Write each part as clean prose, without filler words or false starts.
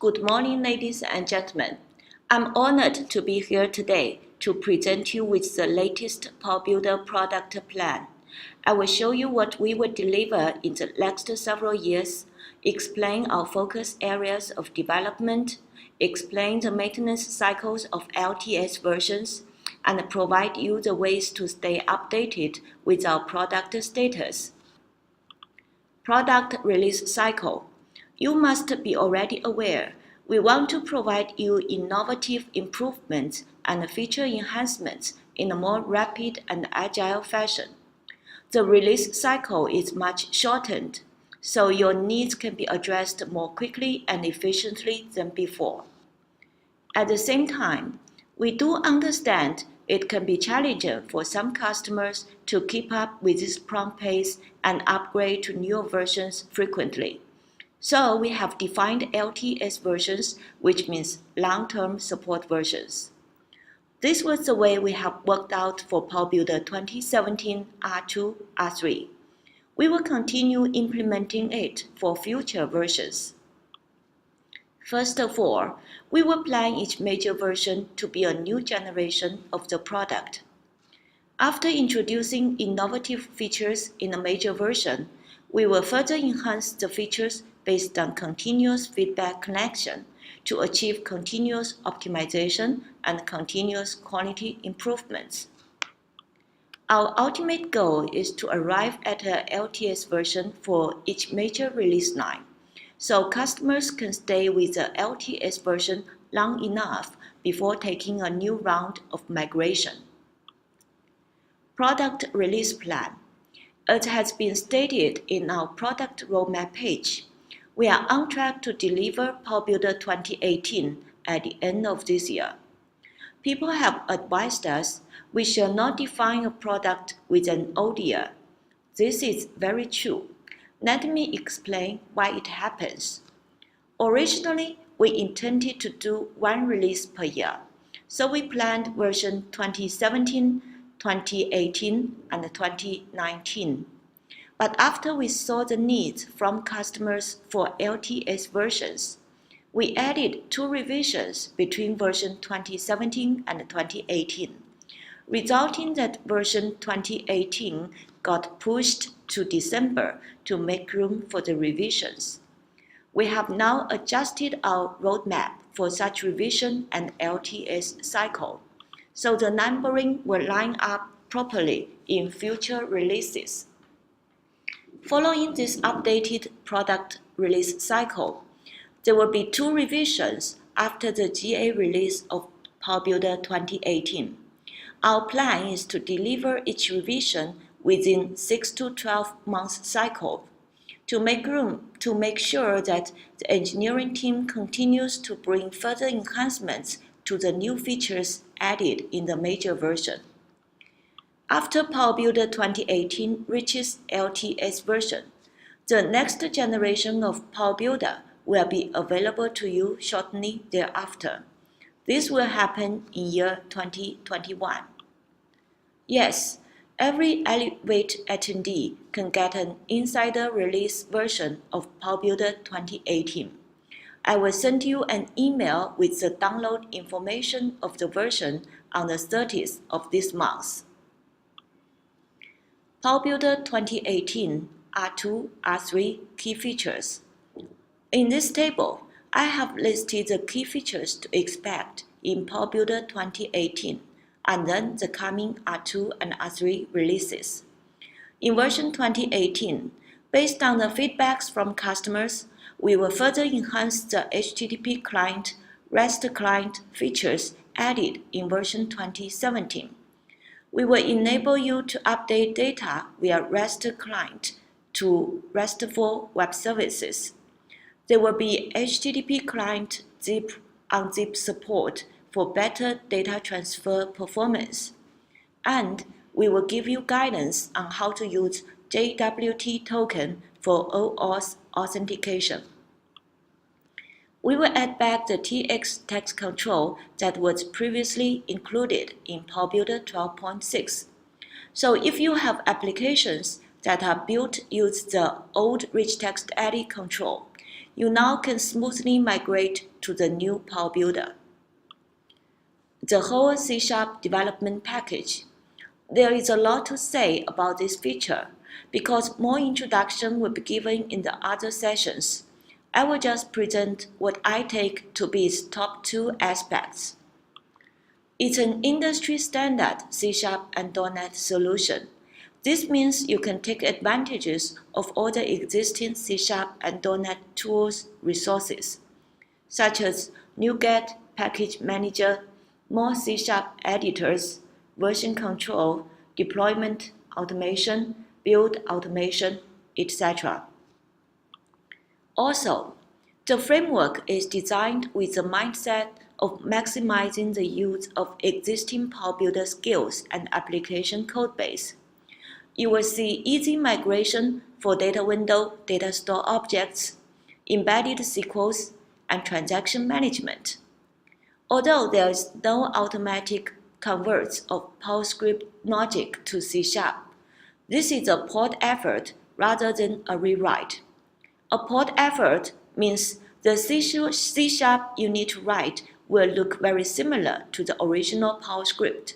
Good morning, ladies and gentlemen. I'm honored to be here today to present you with the latest PowerBuilder product plan. I will show you what we will deliver in the next several years, explain our focus areas of development, explain the maintenance cycles of LTS versions, and provide you the ways to stay updated with our product status. Product release cycle. You must be already aware, we want to provide you innovative improvements and feature enhancements in a more rapid and agile fashion. The release cycle is much shortened, so your needs can be addressed more quickly and efficiently than before. At the same time, we do understand it can be challenging for some customers to keep up with this prompt pace and upgrade to newer versions frequently. So we have defined LTS versions, which means long-term support versions. This was the way we have worked out for PowerBuilder 2017 R2, R3. We will continue implementing it for future versions. First of all, we will plan each major version to be a new generation of the product. After introducing innovative features in a major version, we will further enhance the features based on continuous feedback collection to achieve continuous optimization and continuous quality improvements. Our ultimate goal is to arrive at a LTS version for each major release line, so customers can stay with the LTS version long enough before taking a new round of migration. Product release plan. As has been stated in our product roadmap page, we are on track to deliver PowerBuilder 2018 at the end of this year. People have advised us we shall not define a product with an old year. This is very true. Let me explain why it happens. Originally, we intended to do one release per year, so we planned version 2017, 2018, and 2019. But after we saw the needs from customers for LTS versions, we added 2 revisions between version 2017 and 2018, resulting that version 2018 got pushed to December to make room for the revisions. We have now adjusted our roadmap for such revision and LTS cycle, so the numbering will line up properly in future releases. Following this updated product release cycle, there will be 2 revisions after the GA release of PowerBuilder 2018. Our plan is to deliver each revision within 6 to 12 months cycle to make room to make sure that the engineering team continues to bring further enhancements to the new features added in the major version. After PowerBuilder 2018 reaches LTS version, the next generation of PowerBuilder will be available to you shortly thereafter. This will happen in year 2021. Yes, every Elevate attendee can get an insider release version of PowerBuilder 2018. I will send you an email with the download information of the version on the 30th of this month. PowerBuilder 2018 R2, R3 key features. In this table, I have listed the key features to expect in PowerBuilder 2018 and then the coming R2 and R3 releases. In version 2018, based on the feedbacks from customers, we will further enhance the HTTP client, REST client features added in version 2017. We will enable you to update data via REST client to RESTful web services. There will be HTTP client zip unzip support for better data transfer performance. And we will give you guidance on how to use JWT token for OAuth authentication. We will add back the TX text control that was previously included in PowerBuilder 12.6. So if you have applications that are built use the old rich text edit control, you now can smoothly migrate to the new PowerBuilder. The whole C# development package. There is a lot to say about this feature because more introduction will be given in the other sessions. I will just present what I take to be its top 2 aspects. It's an industry standard C# and .NET solution. This means you can take advantages of all the existing C# and .NET tools resources, such as NuGet, Package Manager, more C# editors, version control, deployment automation, build automation, etc. Also, the framework is designed with the mindset of maximizing the use of existing PowerBuilder skills and application codebase. You will see easy migration for data window, data store objects, embedded SQLs, and transaction management. Although there is no automatic converts of PowerScript logic to C#, this is a port effort rather than a rewrite. A port effort means the C# you need to write will look very similar to the original PowerScript,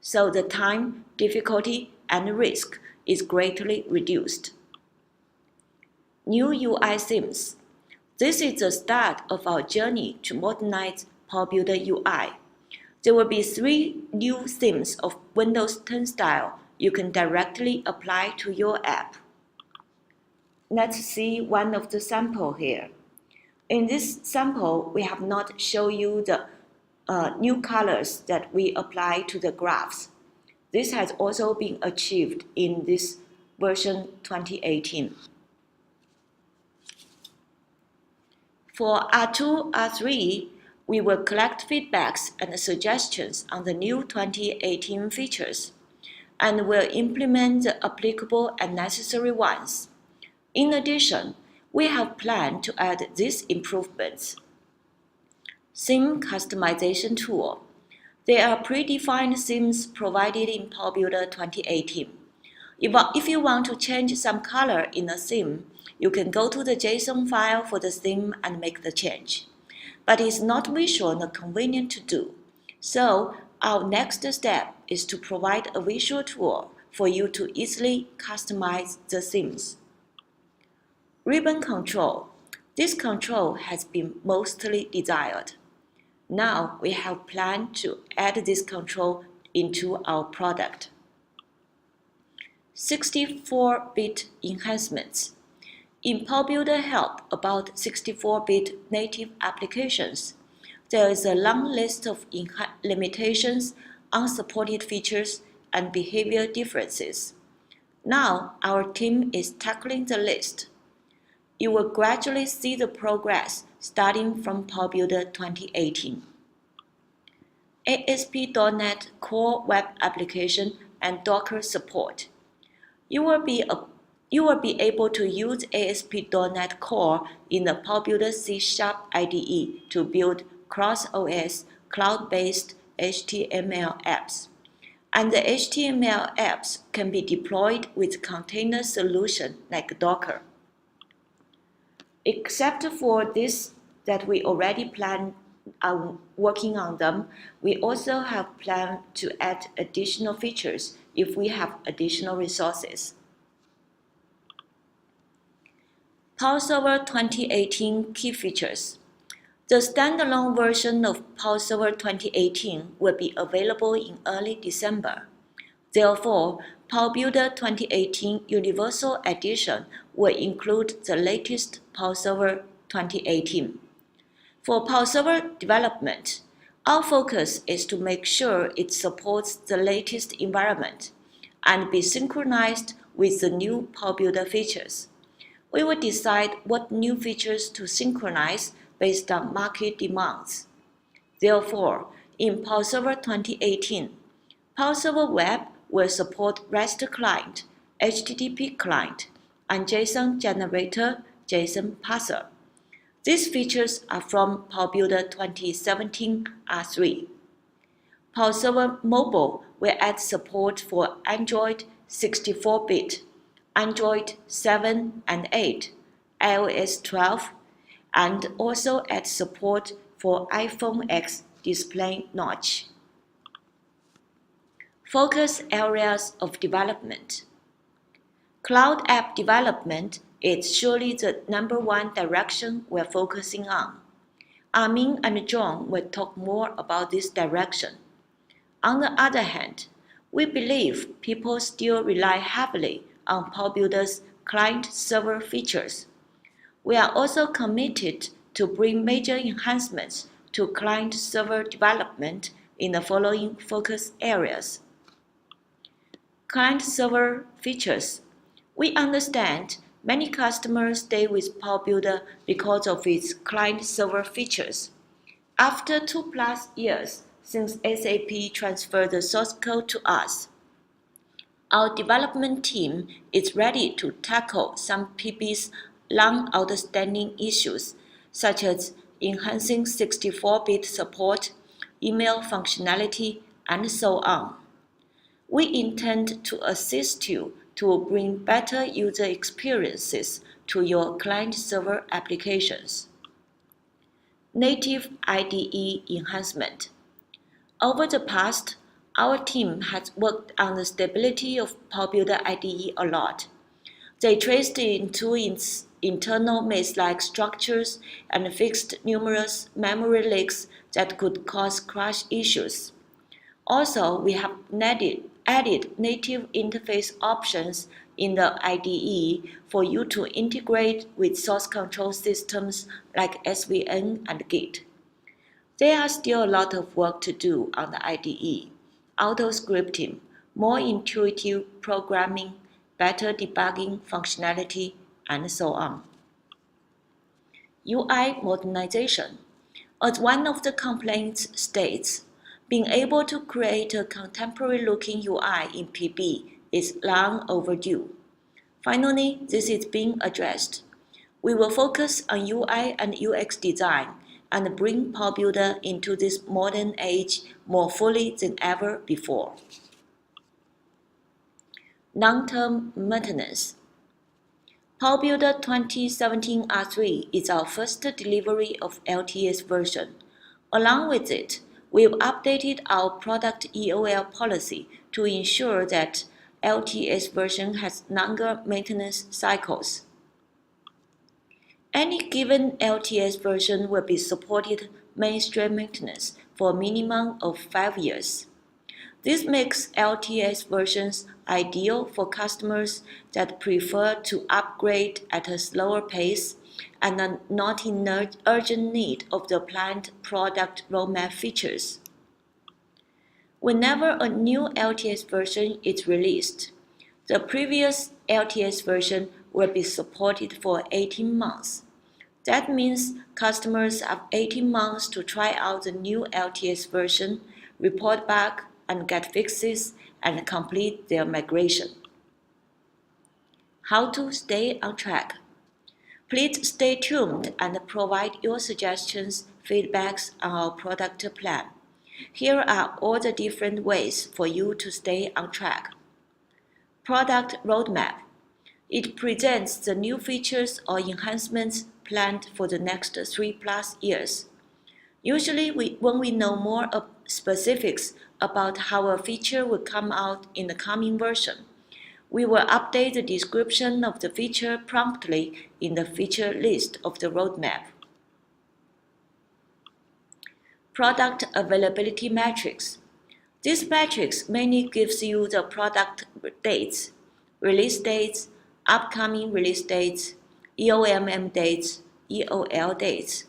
so the time, difficulty, and risk is greatly reduced. New UI themes. This is the start of our journey to modernize PowerBuilder UI. There will be 3 new themes of Windows 10 style you can directly apply to your app. Let's see one of the samples here. In this sample, we have not shown you the new colors that we apply to the graphs. This has also been achieved in this version 2018. For R2, R3, we will collect feedbacks and suggestions on the new 2018 features, and will implement the applicable and necessary ones. In addition, we have planned to add these improvements. Theme customization tool. There are predefined themes provided in PowerBuilder 2018. If you want to change some color in a theme, you can go to the JSON file for the theme and make the change. But it's not visual nor convenient to do. So our next step is to provide a visual tool for you to easily customize the themes. Ribbon control. This control has been mostly desired. Now we have planned to add this control into our product. 64-bit enhancements. In PowerBuilder help about 64-bit native applications, there is a long list of limitations, unsupported features, and behavior differences. Now our team is tackling the list. You will gradually see the progress starting from PowerBuilder 2018. ASP.NET Core Web Application and Docker support. You will be able to use ASP.NET Core in the PowerBuilder C# IDE to build cross-OS, cloud-based HTML apps. And the HTML apps can be deployed with container solution like Docker. Except for this that we already planned on working on them, we also have planned to add additional features if we have additional resources. PowerServer 2018 key features. The standalone version of PowerServer 2018 will be available in early December. Therefore, PowerBuilder 2018 Universal Edition will include the latest PowerServer 2018. For PowerServer development, our focus is to make sure it supports the latest environment and be synchronized with the new PowerBuilder features. We will decide what new features to synchronize based on market demands. Therefore, in PowerServer 2018, PowerServer Web will support REST client, HTTP client, and JSON generator, JSON parser. These features are from PowerBuilder 2017 R3. PowerServer Mobile will add support for Android 64-bit, Android 7 and 8, iOS 12, and also add support for iPhone X display notch. Focus areas of development. Cloud app development is surely the #1 direction we're focusing on. Armin and John will talk more about this direction. On the other hand, we believe people still rely heavily on PowerBuilder's client-server features. We are also committed to bring major enhancements to client-server development in the following focus areas. Client-server features. We understand many customers stay with PowerBuilder because of its client-server features. After 2+ years since SAP transferred the source code to us, our development team is ready to tackle some PB's long outstanding issues, such as enhancing 64-bit support, email functionality, and so on. We intend to assist you to bring better user experiences to your client-server applications. Native IDE enhancement. Over the past, our team has worked on the stability of PowerBuilder IDE a lot. They traced into its internal maze-like structures and fixed numerous memory leaks that could cause crash issues. Also, we have added native interface options in the IDE for you to integrate with source control systems like SVN and Git. There are still a lot of work to do on the IDE: auto-scripting, more intuitive programming, better debugging functionality, and so on. UI modernization. As one of the complaints states, being able to create a contemporary-looking UI in PB is long overdue. Finally, this is being addressed. We will focus on UI and UX design and bring PowerBuilder into this modern age more fully than ever before. Long-term maintenance. PowerBuilder 2017 R3 is our first delivery of LTS version. Along with it, we've updated our product EOL policy to ensure that LTS version has longer maintenance cycles. Any given LTS version will be supported mainstream maintenance for a minimum of 5 years. This makes LTS versions ideal for customers that prefer to upgrade at a slower pace and are not in urgent need of the planned product roadmap features. Whenever a new LTS version is released, the previous LTS version will be supported for 18 months. That means customers have 18 months to try out the new LTS version, report back, and get fixes and complete their migration. How to stay on track. Please stay tuned and provide your suggestions, feedbacks on our product plan. Here are all the different ways for you to stay on track. Product roadmap. It presents the new features or enhancements planned for the next 3+ years. Usually, when we know more specifics about how a feature will come out in the coming version, we will update the description of the feature promptly in the feature list of the roadmap. Product availability matrix. This matrix mainly gives you the product dates, release dates, upcoming release dates, EOMM dates, EOL dates.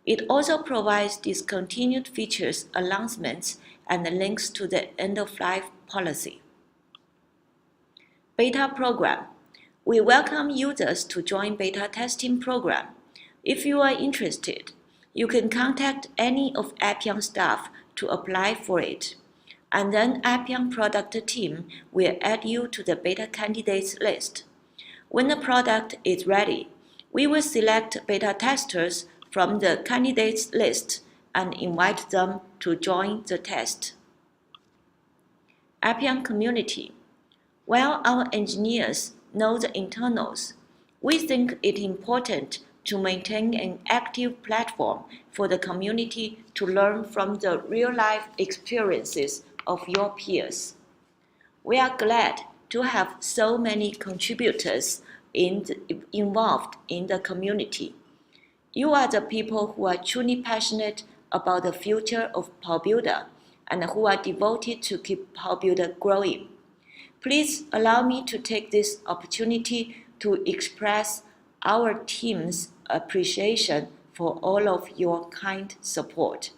It also provides discontinued features announcements and links to the end-of-life policy. Beta program. We welcome users to join beta testing program. If you are interested, you can contact any of Appeon staff to apply for it, and then Appeon product team will add you to the beta candidates list. When the product is ready, we will select beta testers from the candidates list and invite them to join the test. Appeon community. While our engineers know the internals, we think it important to maintain an active platform for the community to learn from the real-life experiences of your peers. We are glad to have so many contributors involved in the community. You are the people who are truly passionate about the future of PowerBuilder and who are devoted to keep PowerBuilder growing. Please allow me to take this opportunity to express our team's appreciation for all of your kind support.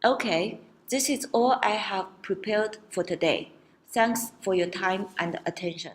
Okay, this is all I have prepared for today. Thanks for your time and attention.